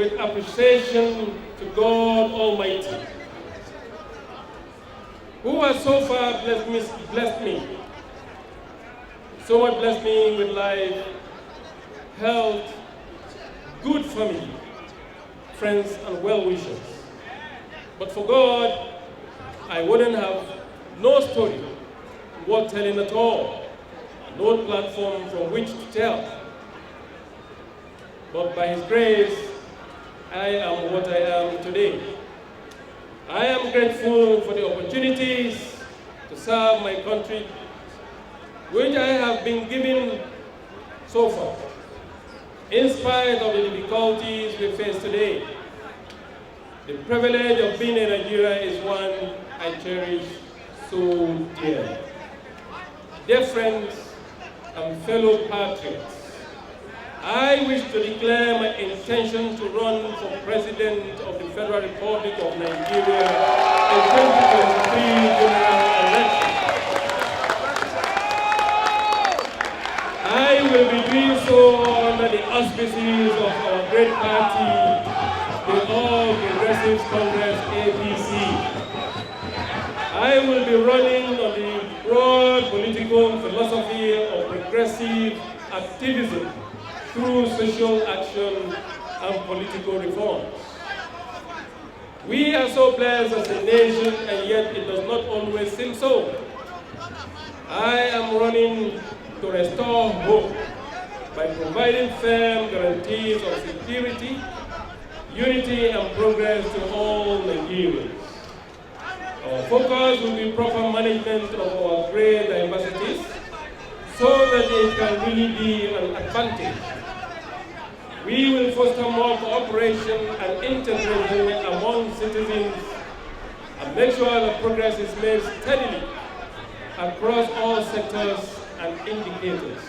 with appreciation to God Almighty, who has so far blessed me with life, health, good family, friends, and well-wishers. But for God, I wouldn't have no story worth telling at all, no platform from which to tell. But by His grace, I am what I am today. I am grateful for the opportunities to serve my country, which I have been given so far, in spite of the difficulties we face today. The privilege of being in Nigeria is one I cherish so dearly. Dear friends and fellow patriots, I wish to declare my intention to run for President of the Federal Republic of Nigeria in 2023 general election. I will be doing so under the auspices of our great party, the All Progressives Congress, APC. I will be running on the broad political philosophy of progressive activism through social action and political reforms. We are so blessed as a nation, and yet it does not always seem so. I am running to restore hope by providing firm guarantees of security, unity, and progress to all Nigerians. Our focus will be proper management of our great diversities so that it can really be an advantage. We will foster more cooperation and integration among citizens and make sure that progress is made steadily across all sectors and indicators.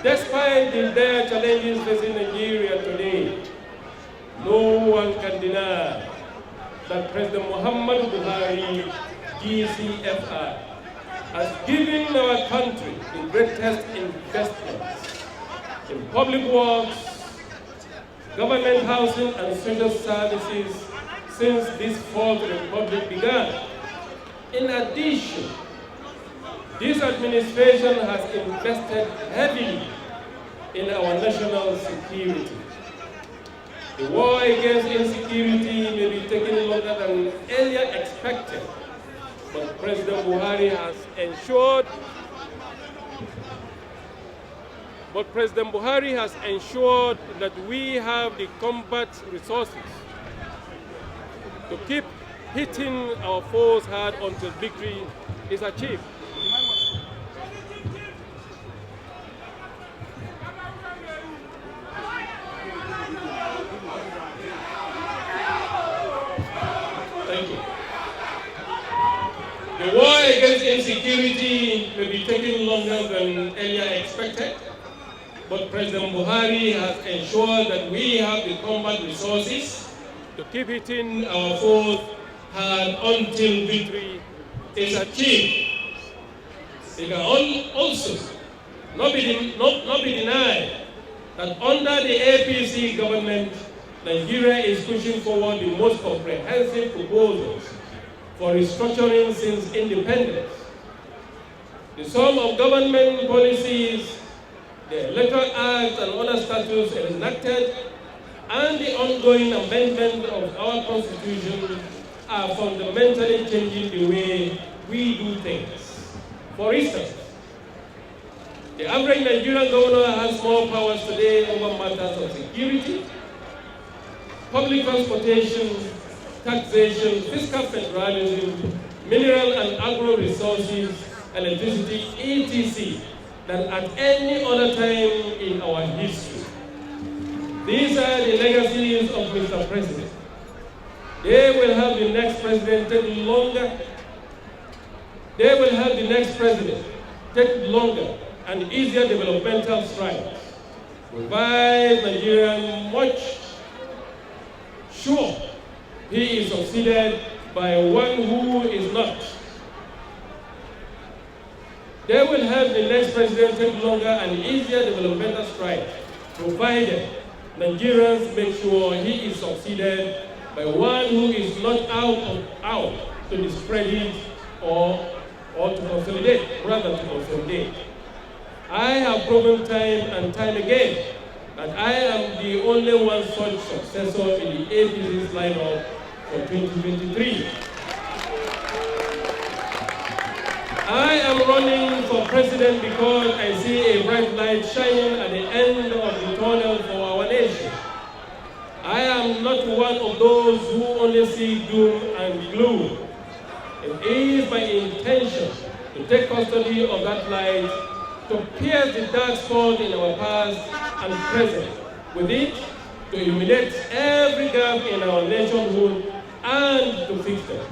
Despite the dire challenges facing Nigeria today, no one can deny that President Buhari, GCFR, has given our country the greatest investments in public works, government housing, and social services since this fourth republic began. In addition, this administration has invested heavily in our national security. The war against insecurity may be taking longer than earlier expected, but President Buhari has ensured that we have the combat resources to keep hitting our foes hard until victory is achieved. Thank you. The war against insecurity may be taking longer than earlier expected, but President Buhari has ensured that we have the combat resources to keep hitting our foes hard until victory is achieved. It can also not be denied that under the APC government, Nigeria is pushing forward the most comprehensive proposals for restructuring since independence. The sum of government policies, the Electoral Act and other statutes enacted, and the ongoing amendment of our Constitution are fundamentally changing the way we do things. For instance, the average Nigerian governor has more powers today over matters of security, public transportation, taxation, fiscal federalism, mineral and agro resources, electricity, etc., than at any other time in our history. These are the legacies of Mr. President. They will help the next president take longer. They will help the next president take longer and easier developmental strides, provide Nigeria much sure he is succeeded by one who is not. They will help the next president take longer and easier developmental strides, provided Nigerians make sure he is succeeded by one who is not out to discredit or to consolidate, rather to consolidate. I have proven time and time again that I am the only one such successor in the APC's lineup for 2023. I am running for president because I see a bright light shining at the end of the tunnel for our nation. I am not one of those who only see doom and gloom. It is my intention to take custody of that light, to pierce the dark spot in our past and present, with it to illuminate every gap in our nationhood and to fix them.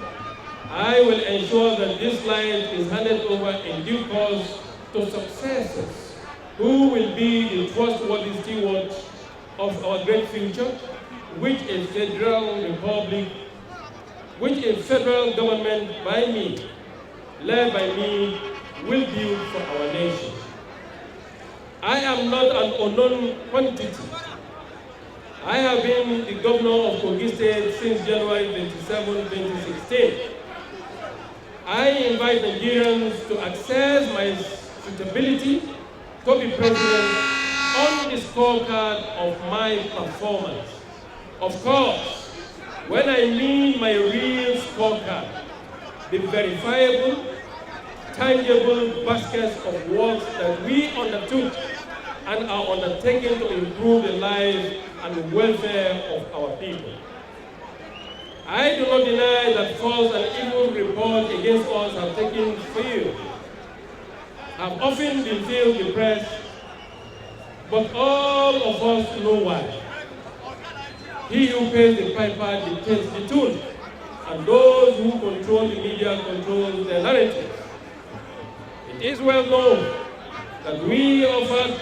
I will ensure that this light is handed over in due course to successors who will be the trustworthy stewards of our great future, which a federal republic, which a federal government by me, led by me, will build for our nation. I am not an unknown quantity. I have been the governor of Kogi State since January 27, 2016. I invite Nigerians to assess my suitability to be president on the scorecard of my performance. Of course, when I mean my real scorecard, the verifiable, tangible baskets of work that we undertook and are undertaking to improve the lives and welfare of our people. I do not deny that false and evil reports against us have taken field, have often been filled with press, but all of us know why. He who pays the piper dictates the tune, and those who control the media control the narrative. It is well known that we offended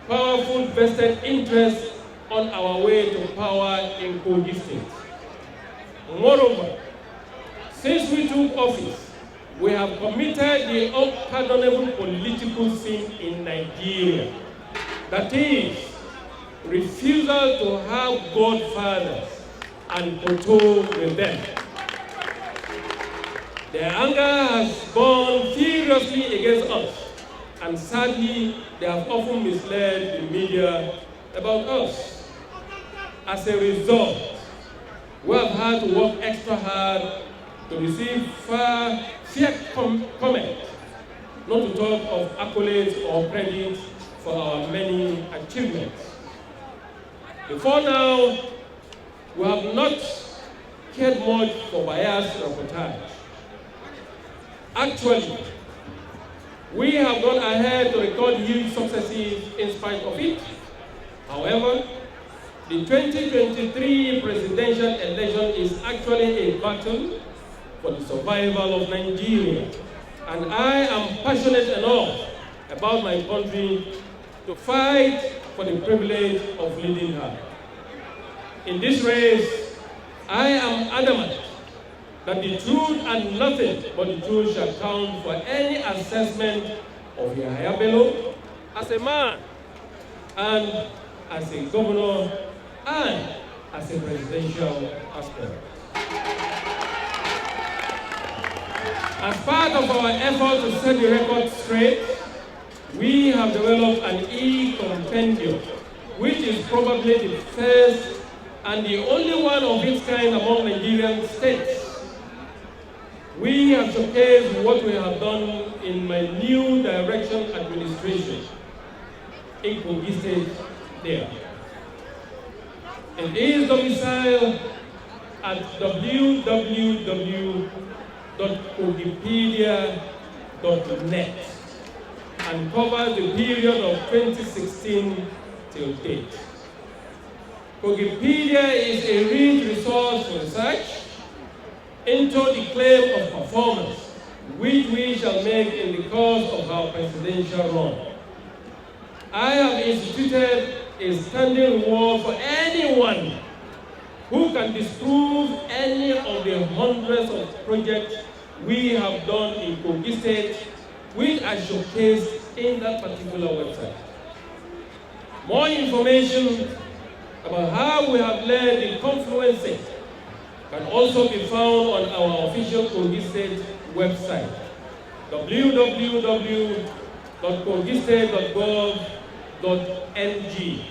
powerful vested interests on our way to power in Kogi State. Moreover, since we took office, we have committed the unpardonable political sin in Nigeria. That is, refusal to have godfathers and kowtow with them. Their anger has gone furiously against us, and sadly, they have often misled the media about us. As a result, we have had to work extra hard to receive fair comment, not to talk of accolades or credit for our many achievements. Before now, we have not cared much for biased reportage. Actually, we have gone ahead to record huge successes in spite of it. However, the 2023 presidential election is actually a battle for the survival of Nigeria, and I am passionate enough about my country to fight for the privilege of leading her. In this race, I am adamant that the truth and nothing but the truth shall count for any assessment of Yahaya Bello as a man, and as a governor, and as a presidential aspirant. As part of our effort to set the record straight, we have developed an e-compendium, which is probably the first and the only one of its kind among Nigerian states. We have showcased what we have done in my new direction administration in Kogi State there. It is domiciled at www.kogipedia.net and covers the period of 2016 till date. Kogipedia is a rich resource for research into the claim of performance, which we shall make in the course of our presidential run. I have instituted a standing reward for anyone who can disprove any of the hundreds of projects we have done in Kogi State, which are showcased in that particular website. More information about how we have led the confluencing can also be found on our official Kogi State website, www.kogistate.gov.ng.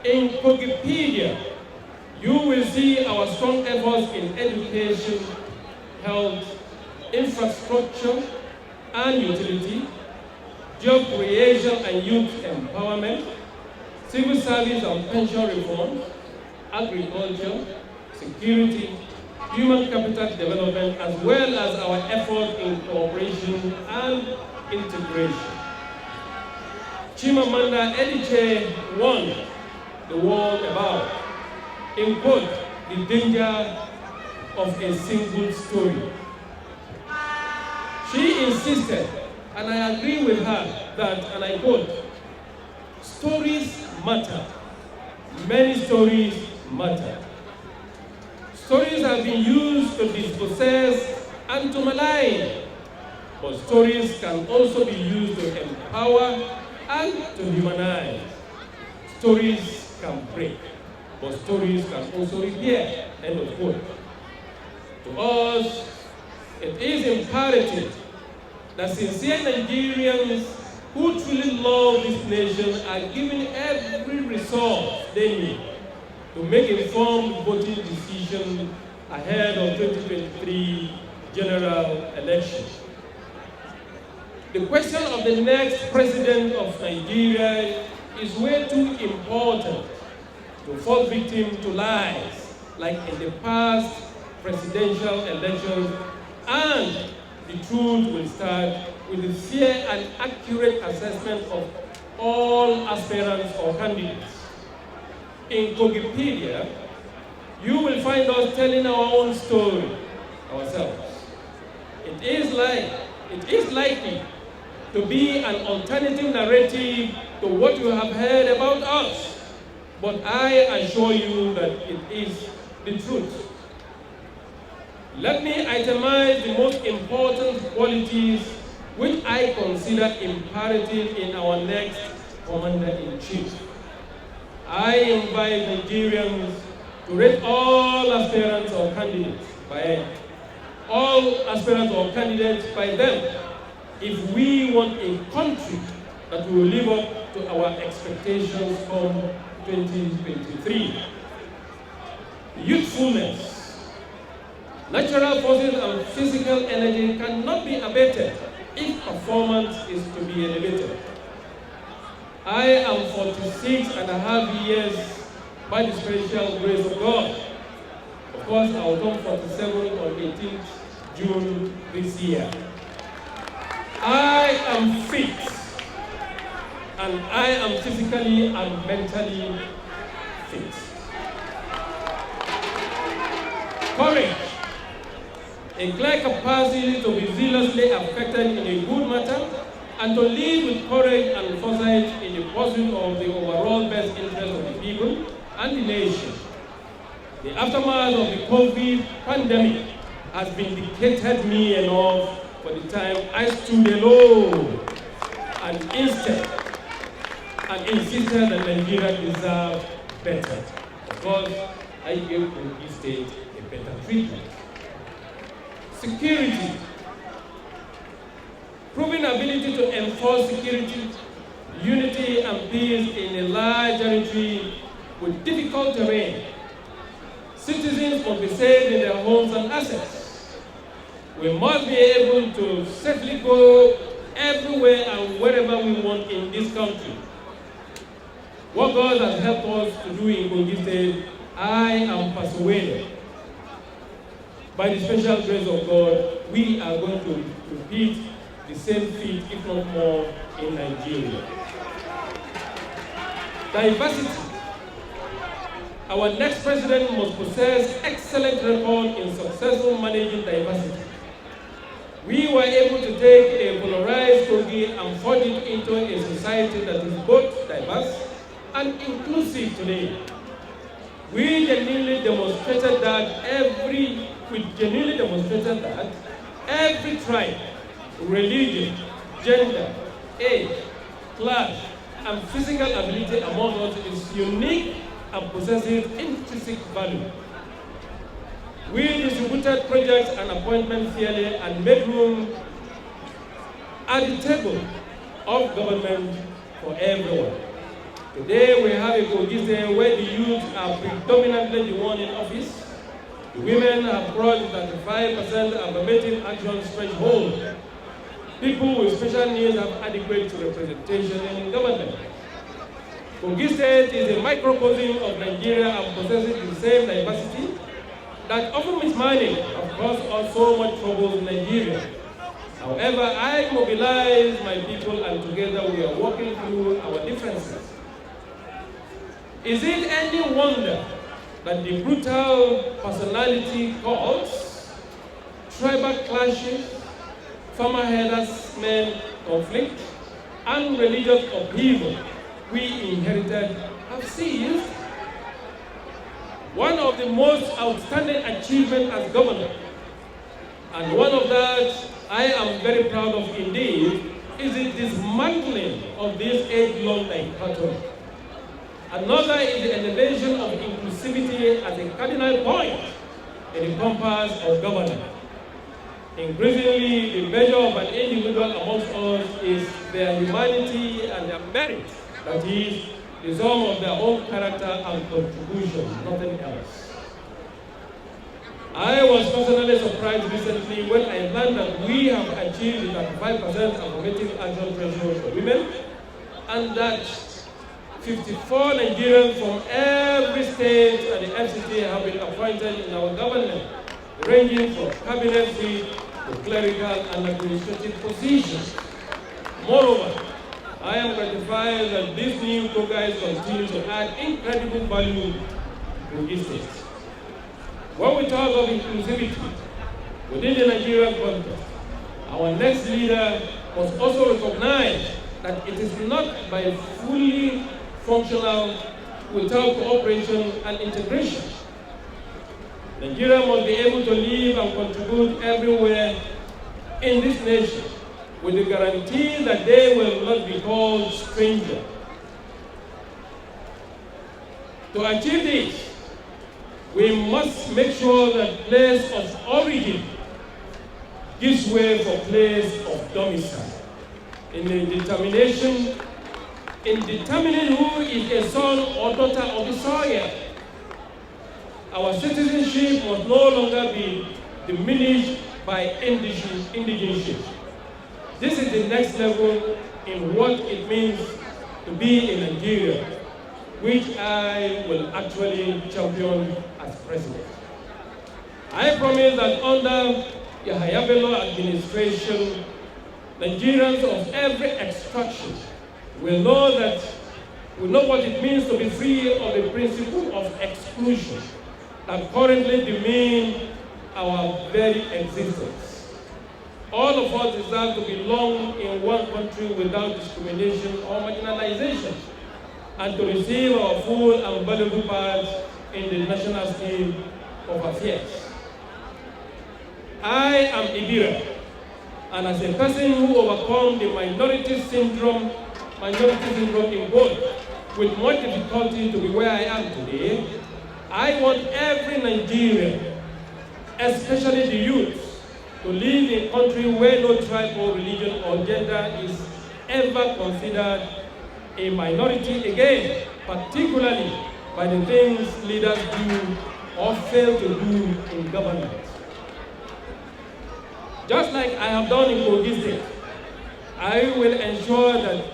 In Kogipedia, you will see our strong efforts in education, health, infrastructure and utility, job creation and youth empowerment, civil service and pension reform, agriculture, security, human capital development, as well as our effort in cooperation and integration. Chimamanda Adichie won the world about, in quote, the danger of a single story. She insisted, and I agree with her, that, and I quote, stories matter. Many stories matter. Stories have been used to dispossess and to malign, but stories can also be used to empower and to humanize. Stories can break, but stories can also repair, end of quote. To us, it is imperative that sincere Nigerians who truly love this nation are given every resource they need to make informed voting decisions ahead of 2023 general elections. The question of the next president of Nigeria is way too important to fall victim to lies like in the past presidential elections, and the truth will start with the fair and accurate assessment of all aspirants or candidates. In Kogipedia, you will find us telling our own story ourselves. It is likely to be an alternative narrative to what you have heard about us, but I assure you that it is the truth. Let me itemize the most important qualities which I consider imperative in our next commander-in-chief. I invite Nigerians to rate all aspirants or candidates by them if we want a country that will live up to our expectations from 2023. Youthfulness, natural forces and physical energy cannot be abated if performance is to be elevated. I am 46.5 years by the special grace of God. Of course, I will turn 47 on 18th June this year. I am fit, and I am physically and mentally fit. Courage, a clear capacity to be zealously affected in a good matter and to lead with courage and foresight in the pursuit of the overall best interest of the people and the nation. The aftermath of the COVID pandemic has vindicated me enough for the time I stood alone and insisted that Nigeria deserved better. Of course, I gave Kogi State a better treatment. Security. Proven ability to enforce security, unity, and peace in a large territory with difficult terrain. Citizens must be safe in their homes and assets. We must be able to safely go everywhere and wherever we want in this country. What God has helped us to do in Kogi State, I am persuaded, by the special grace of God, we are going to repeat the same feat, if not more, in Nigeria. Diversity. Our next president must possess excellent record in successful managing diversity. We were able to take a polarized Kogi and forge it into a society that is both diverse and inclusive today. We genuinely demonstrated that every tribe, religion, gender, age, class, and physical ability among us is unique and possesses intrinsic value. We distributed projects and appointments fairly and made room at the table of government for everyone. Today we have a Kogise where the youth are predominantly the one in office. The women have crossed 35% affirmative action threshold. People with special needs have adequate representation in government. Kogi State is a microcosm of Nigeria and possesses the same diversity that often mismanaged have caused us so much trouble in Nigeria. However, I mobilize my people and together we are working through our differences. Is it any wonder that the brutal personality cults, tribal clashes, farmer herders-men conflict, and religious upheaval we inherited have seized? One of the most outstanding achievements as governor, and one of that I am very proud of indeed, is the dismantling of this age-long dichotomy. Another is the elevation of inclusivity as a cardinal point in the compass of governance. Increasingly, the measure of an individual amongst us is their humanity and their merit, that is, the sum of their own character and contribution, nothing else. I was personally surprised recently when I learned that we have achieved the 35% affirmative action threshold for women, and that 54 Nigerians from every state and the FCT have been appointed in our government, ranging from cabinet seat to clerical and administrative positions. Moreover, I am gratified that these new guys continue to add incredible value to this state. When we talk of inclusivity within the Nigerian context, our next leader must also recognize that it is not by fully functional without cooperation and integration. Nigeria must be able to live and contribute everywhere in this nation with the guarantee that they will not be called strangers. To achieve this, we must make sure that place of origin gives way for place of domicile. In determining who is a son or daughter of the soil, our citizenship must no longer be diminished by indigenship. This is the next level in what it means to be in Nigeria, which I will actually champion as president. I promise that under Yahaya Bello administration, Nigerians of every extraction will know what it means to be free of the principle of exclusion that currently demean our very existence. All of us deserve to belong in one country without discrimination or marginalization, and to receive our full and valuable part in the national scheme of affairs. I am Ibira, and as a person who overcome the minority syndrome in both, with much difficulty to be where I am today, I want every Nigerian, especially the youth, to live in a country where no tribe or religion or gender is ever considered a minority again, particularly by the things leaders do or fail to do in government. Just like I have done in Kogi State, I will ensure that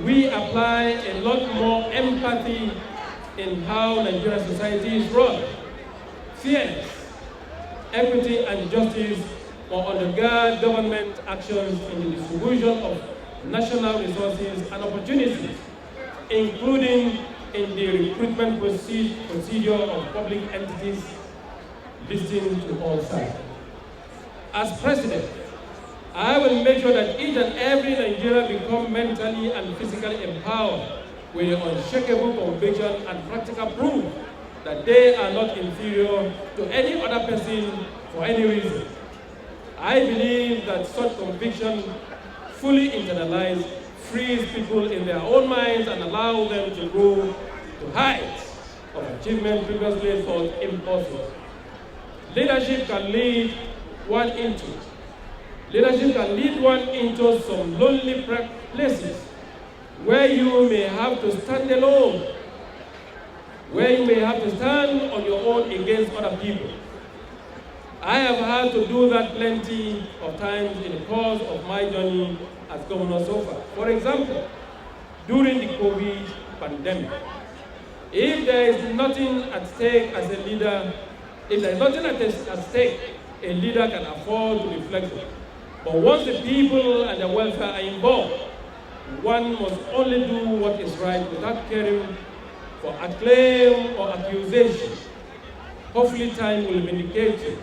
we apply a lot more empathy in how Nigerian society is run. Fairness, equity, and justice will undergird government actions in the distribution of national resources and opportunities, including in the recruitment procedure of public entities, listening to all sides. As president, I will make sure that each and every Nigerian become mentally and physically empowered with the unshakable conviction and practical proof that they are not inferior to any other person for any reason. I believe that such conviction, fully internalized, frees people in their own minds and allows them to grow to heights of achievement previously thought impossible. Leadership can lead one into some lonely places where you may have to stand alone, where you may have to stand on your own against other people. I have had to do that plenty of times in the course of my journey as governor so far. For example, during the COVID pandemic, if there is nothing at stake as a leader, if there is nothing at stake, a leader can afford to be flexible. But once the people and their welfare are involved, one must only do what is right without caring for acclaim or accusation. Hopefully time will vindicate you.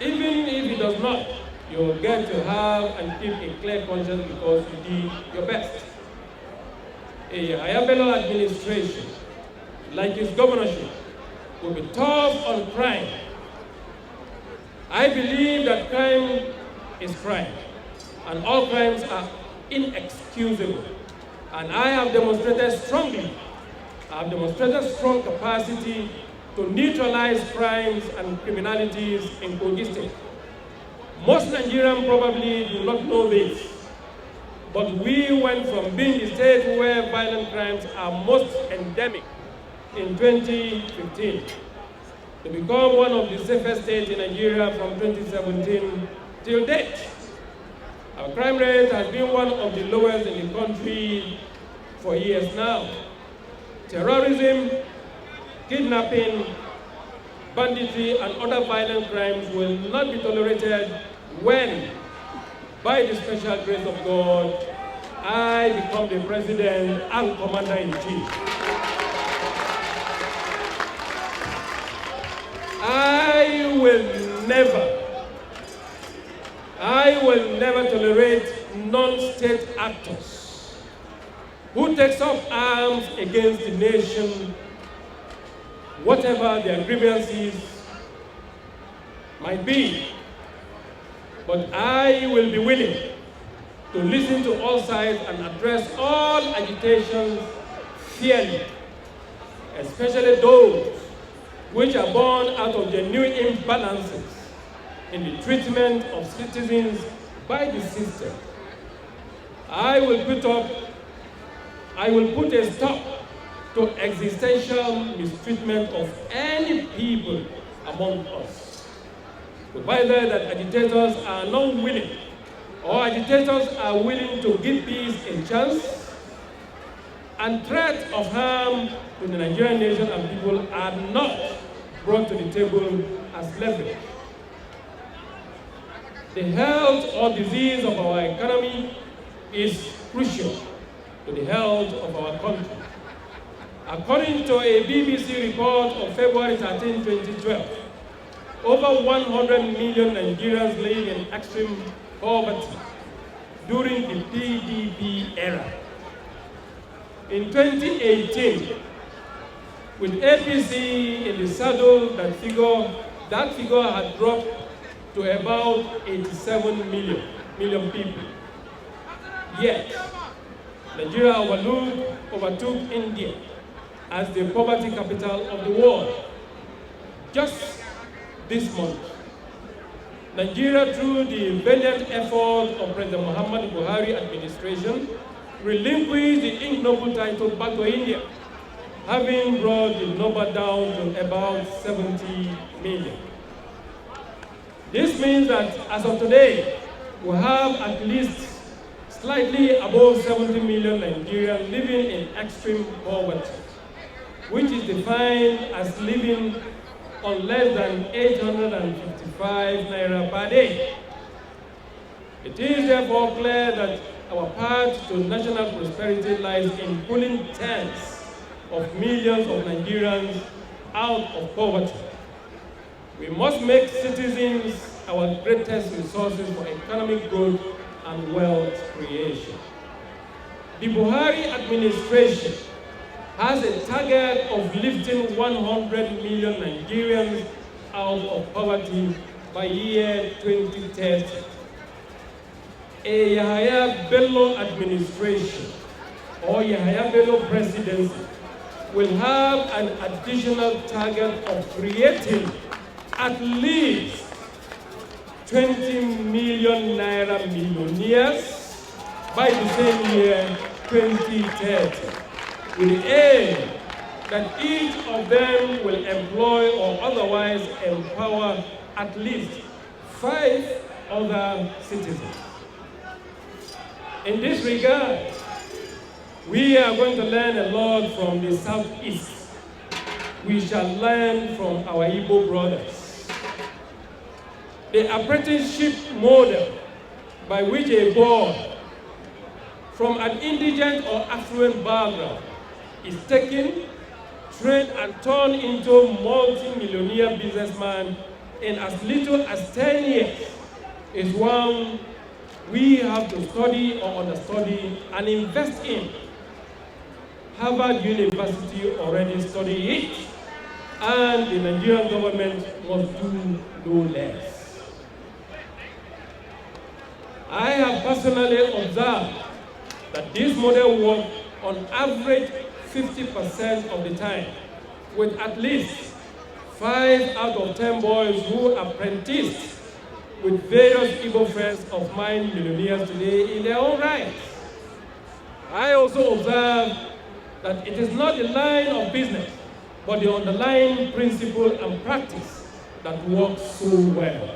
Even if it does not, you will get to have and keep a clear conscience because you did your best. A Yahaya Bello administration, like his governorship, will be tough on crime. I believe that crime is crime, and all crimes are inexcusable. And I have demonstrated strong capacity to neutralize crimes and criminalities in Kogi State. Most Nigerians probably do not know this, but we went from being the state where violent crimes are most endemic in 2015 to become one of the safest states in Nigeria from 2017 till date. Our crime rate has been one of the lowest in the country for years now. Terrorism, kidnapping, banditry, and other violent crimes will not be tolerated when, by the special grace of God, I become the President and Commander-in-Chief. I will never tolerate non-state actors who takes up arms against the nation, whatever their grievances might be. But I will be willing to listen to all sides and address all agitations fairly, especially those which are born out of genuine imbalances in the treatment of citizens by the system. I will put a stop to existential mistreatment of any people among us, provided that agitators are not willing, or agitators are willing to give peace a chance, and threats of harm to the Nigerian nation and people are not brought to the table as leverage. The health or disease of our economy is crucial to the health of our country. According to a BBC report of February 13, 2012, over 100 million Nigerians live in extreme poverty during the PDP era. In 2018, with APC in the saddle, that figure had dropped to about 87 million people. Yet, Nigeria overtook India as the poverty capital of the world. Just this month, Nigeria, through the valiant effort of President Muhammad Buhari administration, relinquished the ignoble title back to India, having brought the number down to about 70 million. This means that as of today, we have at least slightly above 70 million Nigerians living in extreme poverty, which is defined as living on less than 855 naira per day. It is therefore clear that our path to national prosperity lies in pulling tens of millions of Nigerians out of poverty. We must make citizens our greatest resources for economic growth and wealth creation. The Buhari administration has a target of lifting 100 million Nigerians out of poverty by year 2030. a Yahaya Bello administration or Yahaya Bello presidency will have an additional target of creating at least 20 million naira millionaires by the same year, 2030, with the aim that each of them will employ or otherwise empower at least 5 other citizens. In this regard, we are going to learn a lot from the Southeast. We shall learn from our Igbo brothers. The apprenticeship model by which a boy from an indigent or affluent background is taken, trained, and turned into a multi-millionaire businessman in as little as 10 years is one we have to study or understudy and invest in. Harvard University already studied it, and the Nigerian government must do no less. I have personally observed that this model works on average 50% of the time, with at least 5 out of 10 boys who apprenticed with various Igbo friends of mine, millionaires today, in their own right. I also observe that it is not the line of business, but the underlying principle and practice that works so well.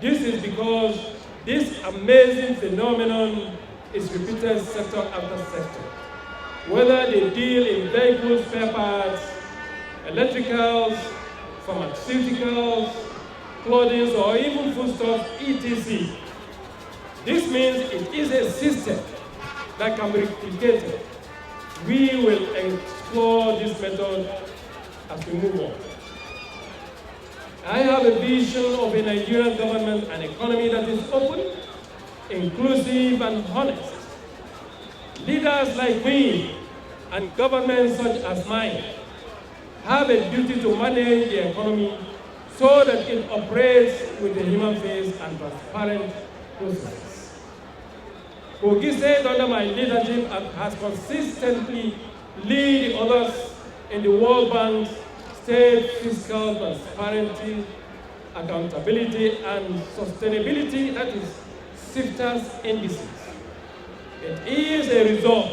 This is because this amazing phenomenon is repeated sector after sector. Whether they deal in vehicle spare parts, electricals, pharmaceuticals, clothing, or even foodstuffs, etc. This means it is a system that can be replicated. We will explore this method as we move on. I have a vision of a Nigerian government and economy that is open, inclusive, and honest. Leaders like me and governments such as mine have a duty to manage the economy so that it operates with a human face and transparent processes. Kogi State, under my leadership, has consistently led others in the World Bank's state fiscal transparency, accountability, and sustainability, that is, SIFTA's indices. It is a result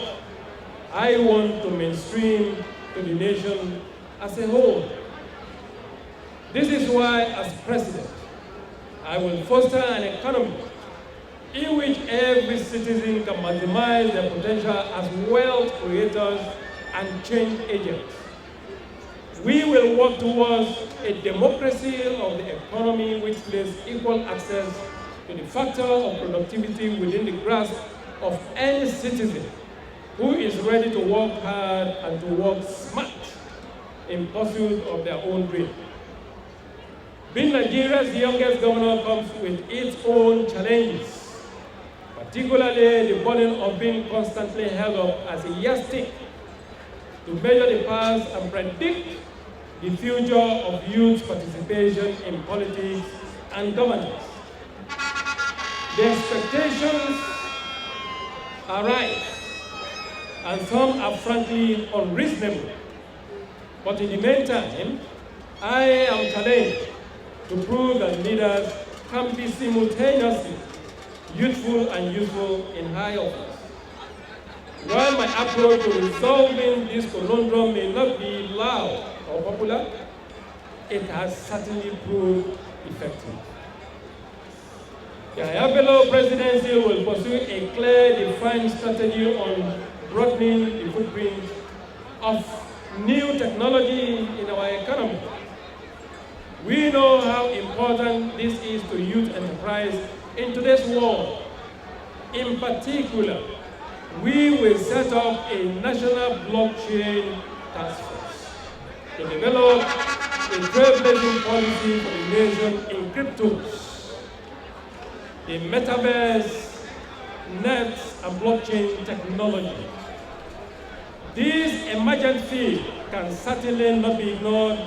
I want to mainstream to the nation as a whole. This is why, as president, I will foster an economy in which every citizen can maximize their potential as wealth creators and change agents. We will work towards a democracy of the economy which places equal access to the factor of productivity within the grasp of any citizen who is ready to work hard and to work smart in pursuit of their own dream. Being Nigeria's youngest governor comes with its own challenges, particularly the burden of being constantly held up as a yardstick to measure the past and predict the future of youth participation in politics and governance. The expectations are right, and some are frankly unreasonable. But in the meantime, I am challenged to prove that leaders can be simultaneously youthful and useful in high office. While my approach to resolving this conundrum may not be loud or popular, it has certainly proved effective. The Yahaya Bello presidency will pursue a clear, defined strategy on broadening the footprint of new technology in our economy. We know how important this is to youth enterprise in today's world. In particular, we will set up a national blockchain task force to develop a trailblazing policy for the nation in cryptos, the metaverse, nets, and blockchain technology. This emergent field can certainly not be ignored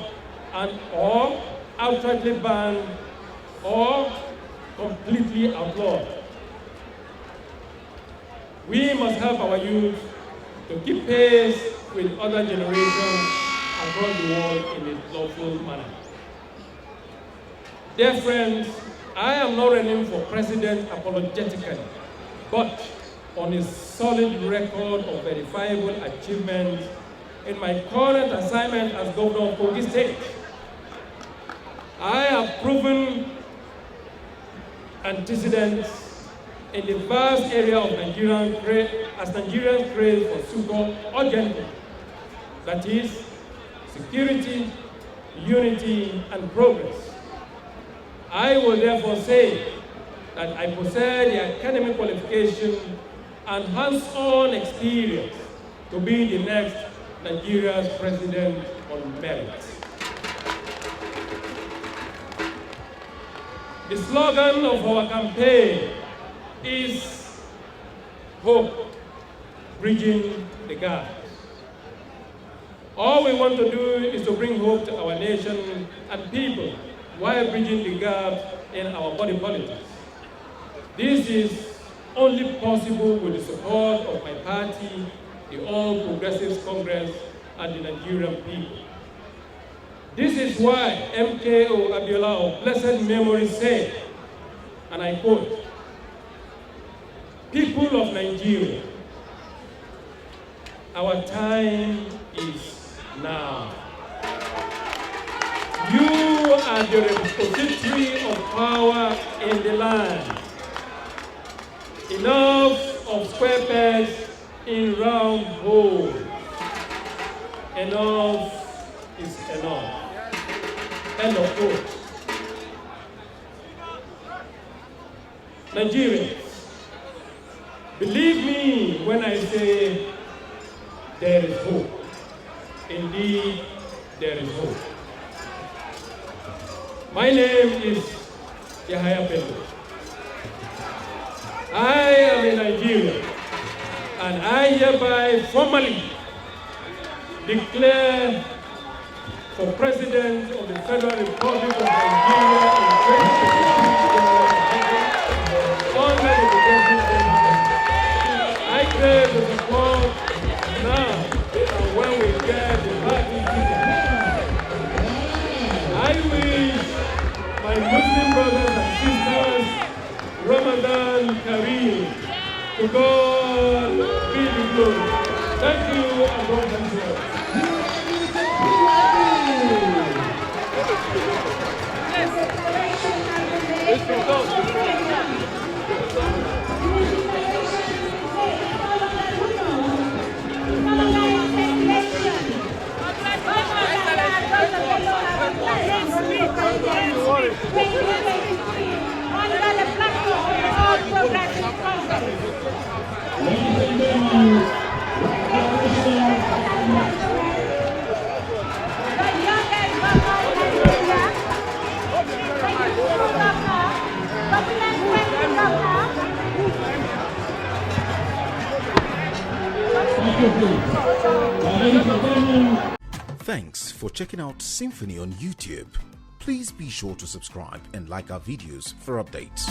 or outrightly banned or completely outlawed. We must help our youth to keep pace with other generations across the world in a lawful manner. Dear friends, I am not running for president apologetically, but on a solid record of verifiable achievements in my current assignment as governor of Kogi State. I have proven antecedents in the vast area of Nigerians crave for succor urgently. That is, security, unity, and progress. I will therefore say that I possess the academic qualification and hands-on experience to be the next Nigeria's president on merit. The slogan of our campaign is hope, bridging the gap. All we want to do is to bring hope to our nation and people while bridging the gap in our body politics. This is only possible with the support of my party, the All Progressives Congress, and the Nigerian people. This is why MKO Abiola of blessed memory said, and I quote, "People of Nigeria, our time is now. You are the repository of power in the land. Enough of square pegs in round holes. Enough is enough." End of quote. Nigerians, believe me when I say there is hope. Indeed, there is hope. My name is Yahaya Bello. I am a Nigerian, and I hereby formally declare for President of the Federal Republic of Nigeria in 2022 under the Progressive. I crave the support now and when we get the party ticket. I wish my Muslim brothers and sisters Ramadan Kareem. To God be the glory. Thank you and God bless you. Thanks for checking out SYMFONI on YouTube. Please be sure to subscribe and like our videos for updates.